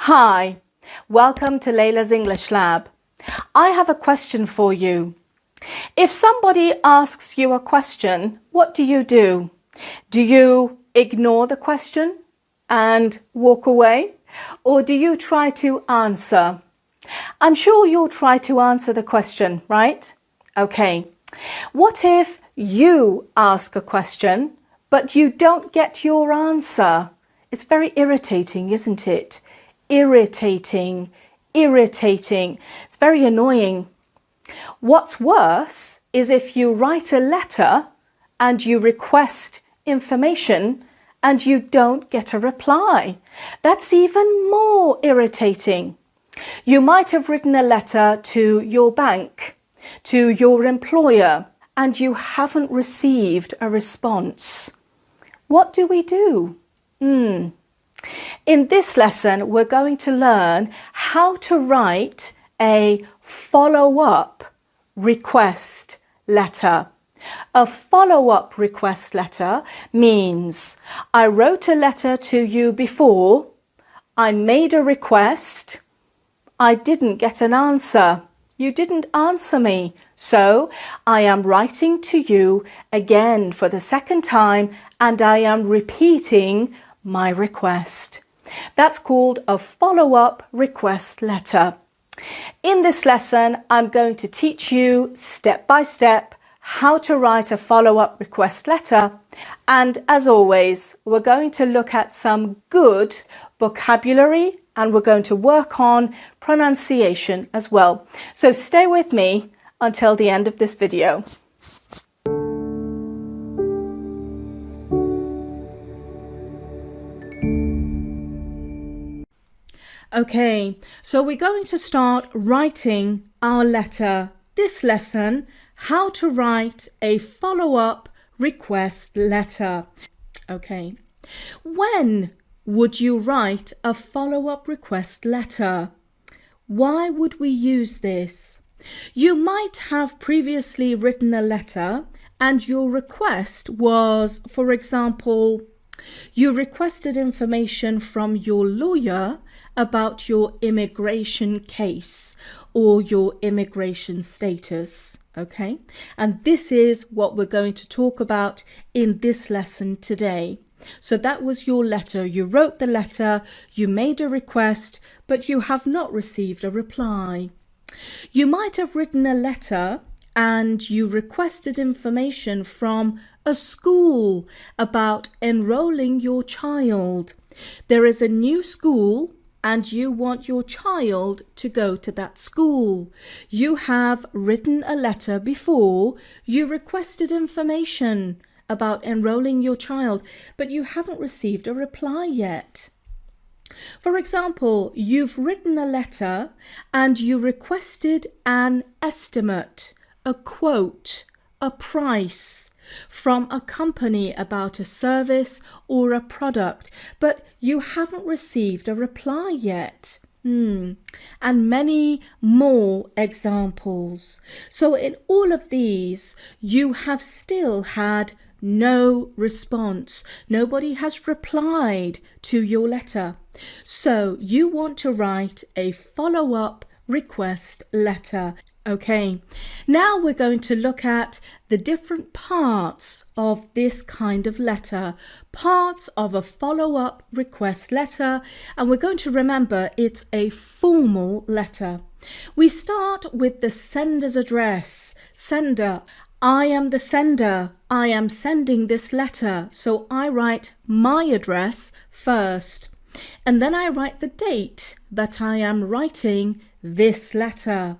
Hi, welcome to Layla's English Lab. I have a question for you. If somebody asks you a question, what do? Do you ignore the question and walk away? Or do you try to answer? I'm sure you'll try to answer the question, right? Okay. What if you ask a question, but you don't get your answer? It's very irritating, isn't it? Irritating. It's very annoying. What's worse is if you write a letter and you request information and you don't get a reply. That's even more irritating. You might have written a letter to your bank, to your employer, and you haven't received a response. What do we do? In this lesson, we're going to learn how to write a follow-up request letter. A follow-up request letter means I wrote a letter to you before, I made a request, I didn't get an answer. You didn't answer me, so I am writing to you again for the second time and I am repeating my request. That's called a follow-up request letter. In this lesson, I'm going to teach you step by step how to write a follow-up request letter. And as always, we're going to look at some good vocabulary and we're going to work on pronunciation as well. So stay with me until the end of this video. Okay, so we're going to start writing our letter. This lesson, how to write a follow-up request letter. Okay, when would you write a follow-up request letter? Why would we use this? You might have previously written a letter and your request was, for example, you requested information from your lawyer about your immigration case or your immigration status, okay? And this is what we're going to talk about in this lesson today. So that was your letter. You wrote the letter, you made a request, but you have not received a reply. You might have written a letter and you requested information from a school about enrolling your child. There is a new school and you want your child to go to that school. You have written a letter before, you requested information about enrolling your child, but you haven't received a reply yet. For example, you've written a letter and you requested an estimate, a quote, a price from a company about a service or a product, but you haven't received a reply yet. And many more examples. So in all of these, you have still had no response. Nobody has replied to your letter. So you want to write a follow-up request letter. Okay, now we're going to look at the different parts of this kind of letter, parts of a follow-up request letter, and we're going to remember it's a formal letter. We start with the sender's address. Sender. I am the sender. I am sending this letter. So I write my address first. And then I write the date that I am writing this letter.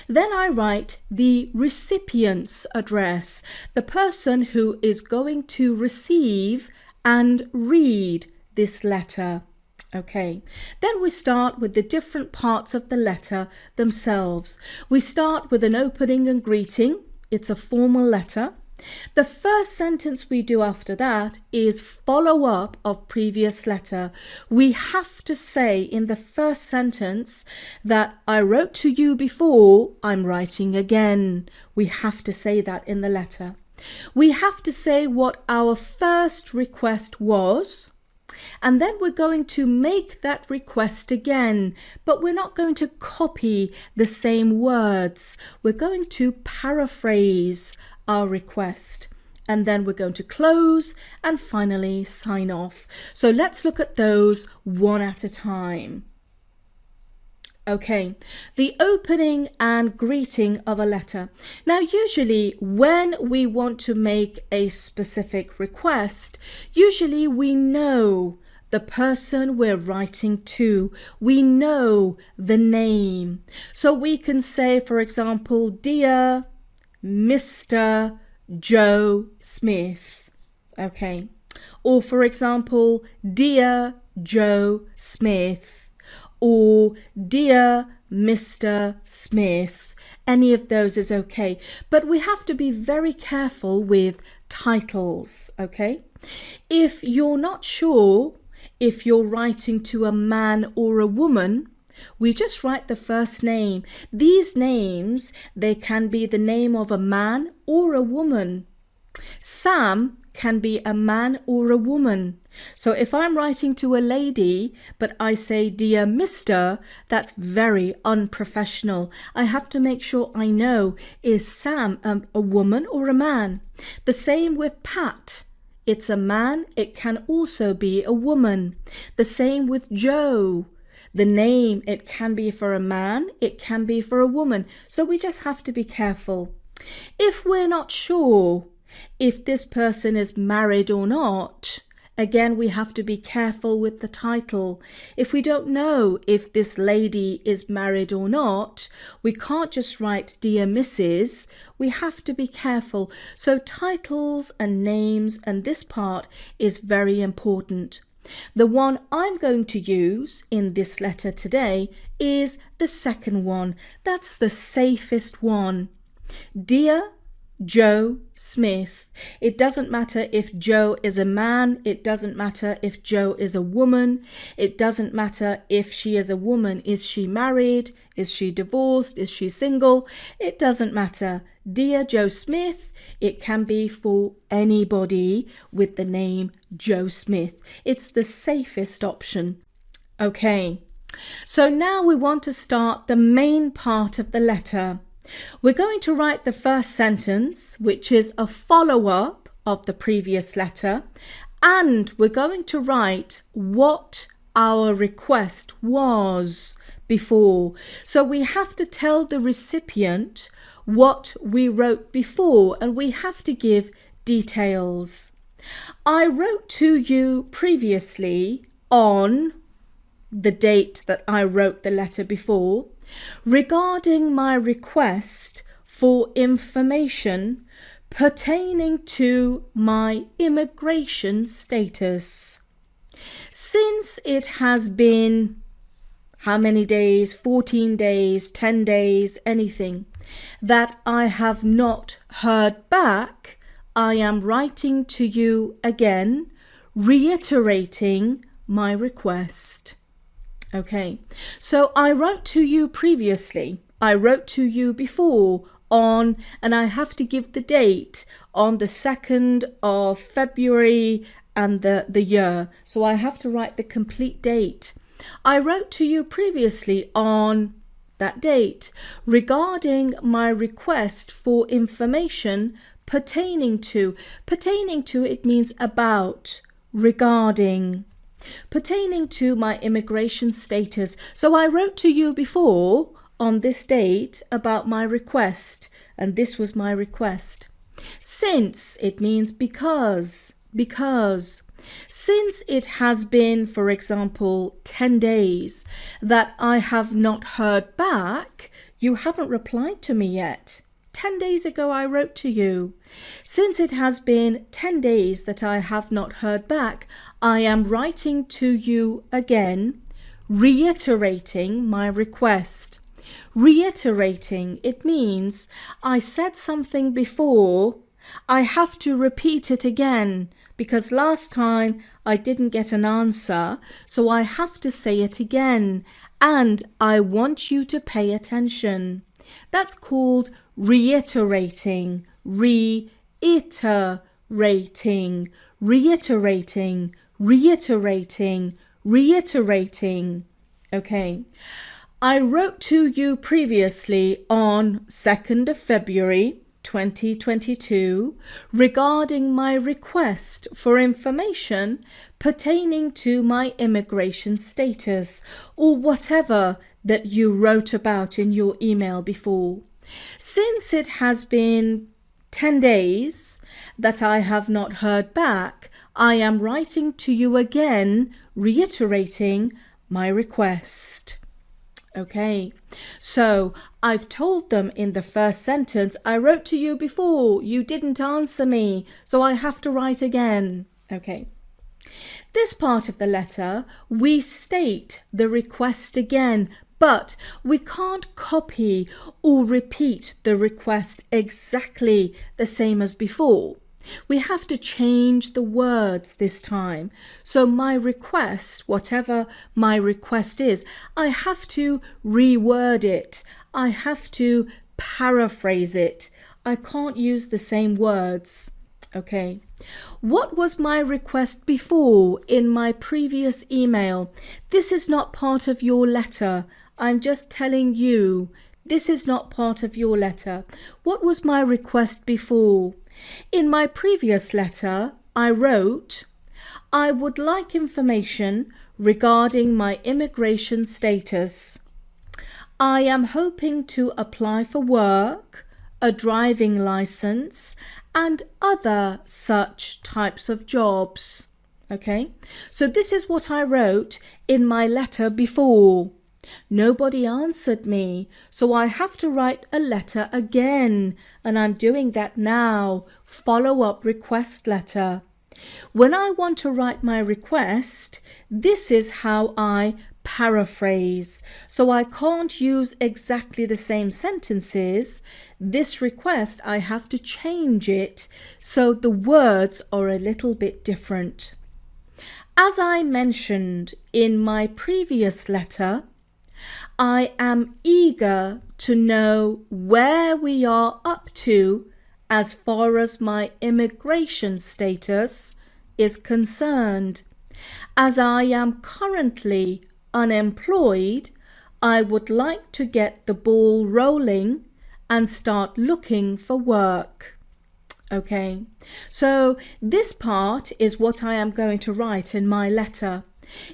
Then I write the recipient's address, the person who is going to receive and read this letter. Okay, then we start with the different parts of the letter themselves. We start with an opening and greeting. It's a formal letter. The first sentence we do after that is follow-up of previous letter. We have to say in the first sentence that I wrote to you before, I'm writing again. We have to say that in the letter. We have to say what our first request was, And then we're going to make that request again, but we're not going to copy the same words. We're going to paraphrase our request. And then we're going to close and finally sign off. So let's look at those one at a time. Okay, the opening and greeting of a letter. Now, usually when we want to make a specific request, usually we know the person we're writing to. We know the name. So we can say, for example, Dear Mr. Joe Smith. Okay. Or, for example, Dear Joe Smith. Or Dear Mr. Smith. Any of those is okay. But we have to be very careful with titles, okay? If you're not sure if you're writing to a man or a woman, we just write the first name. These names, they can be the name of a man or a woman. Sam can be a man or a woman. So if I'm writing to a lady, but I say Dear Mr., that's very unprofessional. I have to make sure I know, is Sam a woman or a man? The same with Pat. It's a man, it can also be a woman. The same with Joe. The name, it can be for a man, it can be for a woman. So we just have to be careful. If we're not sure if this person is married or not, again, we have to be careful with the title. If we don't know if this lady is married or not, we can't just write Dear Mrs. We have to be careful. So titles and names and this part is very important. The one I'm going to use in this letter today is the second one. That's the safest one. Dear Joe Smith. It doesn't matter if Joe is a man. It doesn't matter if Joe is a woman. It doesn't matter if she is a woman. Is she married? Is she divorced? Is she single? It doesn't matter. Dear Joe Smith. It can be for anybody with the name Joe Smith. It's the safest option. Okay, so now we want to start the main part of the letter. We're going to write the first sentence, which is a follow-up of the previous letter, and we're going to write what our request was before. So we have to tell the recipient what we wrote before, and we have to give details. I wrote to you previously on the date that I wrote the letter before, regarding my request for information pertaining to my immigration status. Since it has been how many days, 14 days, 10 days, anything, that I have not heard back, I am writing to you again, reiterating my request. Okay, so I wrote to you previously, I wrote to you before on, and I have to give the date on the 2nd of February and the year. So I have to write the complete date. I wrote to you previously on that date regarding my request for information pertaining to. Pertaining to, it means about, regarding. Pertaining to my immigration status. So I wrote to you before on this date about my request, and this was my request. Since, it means because. Since it has been, for example, 10 days that I have not heard back, you haven't replied to me yet. 10 days ago I wrote to you. Since it has been 10 days that I have not heard back, I am writing to you again, reiterating my request. Reiterating, it means I said something before, I have to repeat it again because last time I didn't get an answer, so I have to say it again, and I want you to pay attention. That's called reiterating, reiterating, reiterating, reiterating. Okay. I wrote to you previously on 2nd of February 2022 regarding my request for information pertaining to my immigration status, or whatever that you wrote about in your email before. Since it has been 10 days that I have not heard back, I am writing to you again, reiterating my request. Okay, so I've told them in the first sentence, I wrote to you before, you didn't answer me, so I have to write again. Okay. This part of the letter, we state the request again, but we can't copy or repeat the request exactly the same as before. We have to change the words this time. So my request, whatever my request is, I have to reword it. I have to paraphrase it. I can't use the same words. Okay. What was my request before in my previous email? This is not part of your letter. I'm just telling you, this is not part of your letter. What was my request before? In my previous letter, I wrote, I would like information regarding my immigration status. I am hoping to apply for work, a driving license, and other such types of jobs. Okay, so this is what I wrote in my letter before. Nobody answered me, so I have to write a letter again, and I'm doing that now. Follow-up request letter. When I want to write my request, this is how I paraphrase. So I can't use exactly the same sentences. This request, I have to change it so the words are a little bit different. As I mentioned in my previous letter, I am eager to know where we are up to as far as my immigration status is concerned. As I am currently unemployed, I would like to get the ball rolling and start looking for work. Okay, so this part is what I am going to write in my letter.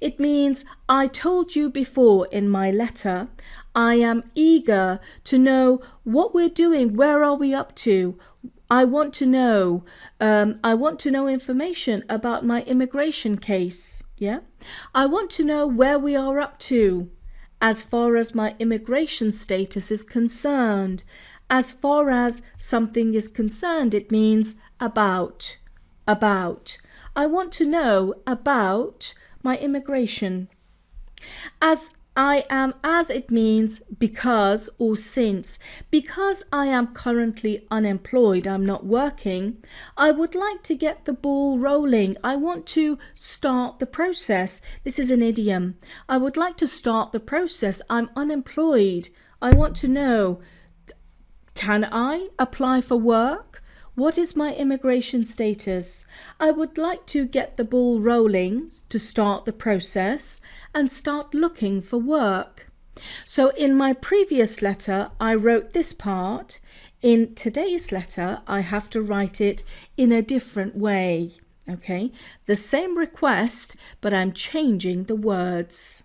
It means I told you before in my letter, I am eager to know what we're doing. Where are we up to? I want to know information about my immigration case. Yeah, I want to know where we are up to as far as my immigration status is concerned. As far as something is concerned, it means about. I want to know about my immigration. As it means because or since. Because I am currently unemployed, I'm not working, I would like to get the ball rolling. I want to start the process. This is an idiom. I would like to start the process. I'm unemployed. I want to know, can I apply for work? What is my immigration status? I would like to get the ball rolling to start the process and start looking for work. So in my previous letter, I wrote this part. In today's letter, I have to write it in a different way. Okay, the same request, but I'm changing the words.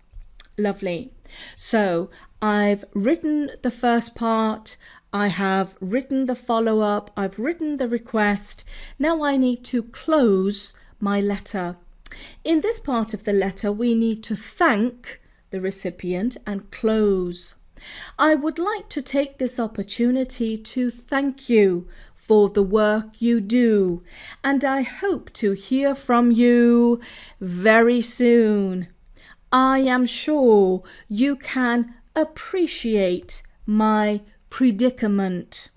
Lovely. So I've written the first part. I have written the follow-up, I've written the request. Now I need to close my letter. In this part of the letter, we need to thank the recipient and close. I would like to take this opportunity to thank you for the work you do, and I hope to hear from you very soon. I am sure you can appreciate my predicament.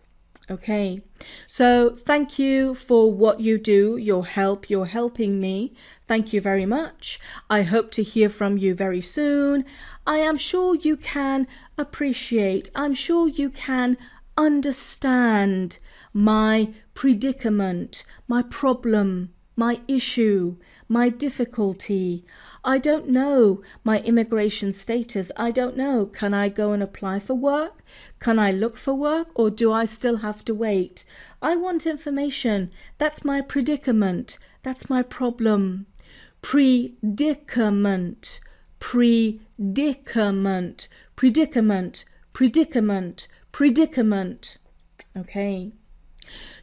Okay, so thank you for what you do, your help, you're helping me. Thank you very much. I hope to hear from you very soon. I am sure you can appreciate, I'm sure you can understand my predicament, my problem, my issue, my difficulty. I don't know my immigration status. I don't know. Can I go and apply for work? Can I look for work, or do I still have to wait? I want information. That's my predicament. That's my problem. Predicament, predicament, predicament, predicament, predicament. Okay.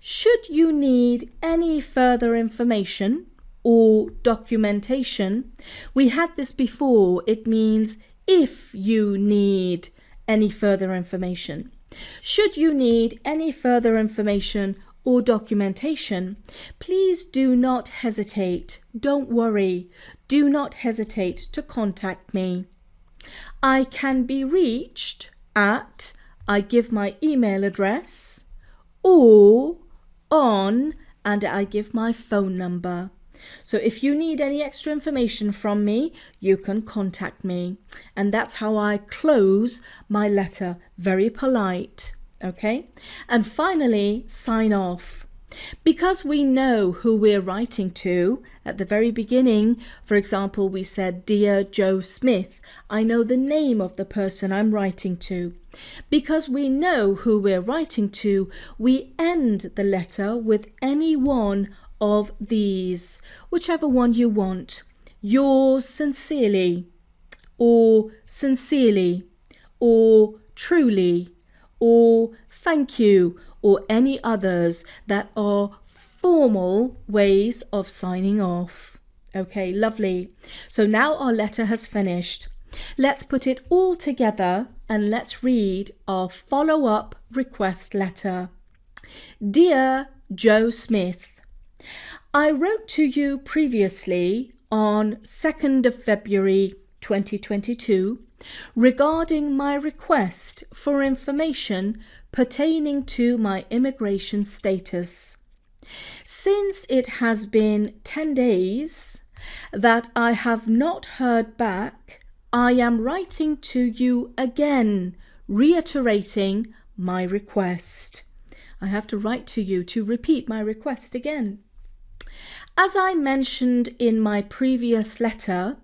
Should you need any further information or documentation, we had this before. It means if you need any further information. Should you need any further information or documentation, please do not hesitate. Don't worry. Do not hesitate to contact me. I can be reached at, I give my email address, or on, and I give my phone number. So if you need any extra information from me, you can contact me. And that's how I close my letter. Very polite. Okay? And finally, sign off. Because we know who we're writing to, at the very beginning, for example, we said, Dear Joe Smith. I know the name of the person I'm writing to. Because we know who we're writing to, we end the letter with any one of these, whichever one you want. Yours sincerely, or sincerely, or truly, or thank you, or any others that are formal ways of signing off. Okay, lovely. So now our letter has finished. Let's put it all together and let's read our follow-up request letter. Dear Joe Smith, I wrote to you previously on 2nd of February 2022 regarding my request for information pertaining to my immigration status. Since it has been 10 days that I have not heard back, I am writing to you again, reiterating my request. I have to write to you to repeat my request again. As I mentioned in my previous letter,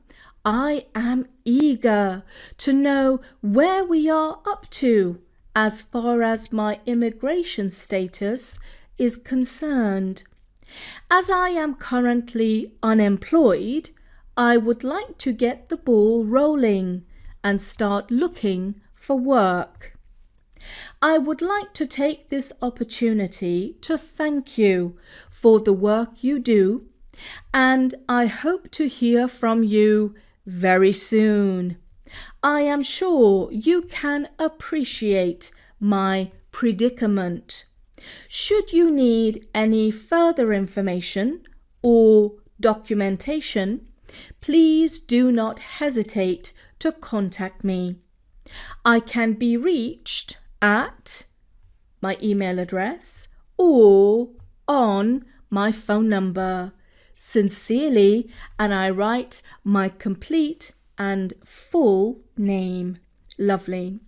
I am eager to know where we are up to as far as my immigration status is concerned. As I am currently unemployed, I would like to get the ball rolling and start looking for work. I would like to take this opportunity to thank you for the work you do, and I hope to hear from you very soon. I am sure you can appreciate my predicament. Should you need any further information or documentation, please do not hesitate to contact me. I can be reached at my email address or on my phone number. Sincerely, and I write my complete and full name. Lovely.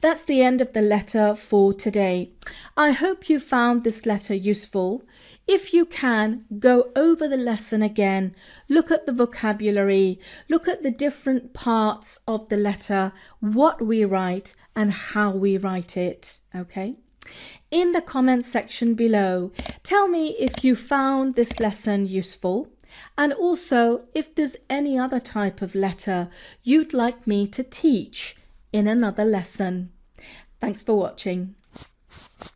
That's the end of the letter for today. I hope you found this letter useful. If you can, go over the lesson again, look at the vocabulary, look at the different parts of the letter, what we write and how we write it, okay? In the comment section below, tell me if you found this lesson useful, and also if there's any other type of letter you'd like me to teach in another lesson. Thanks for watching.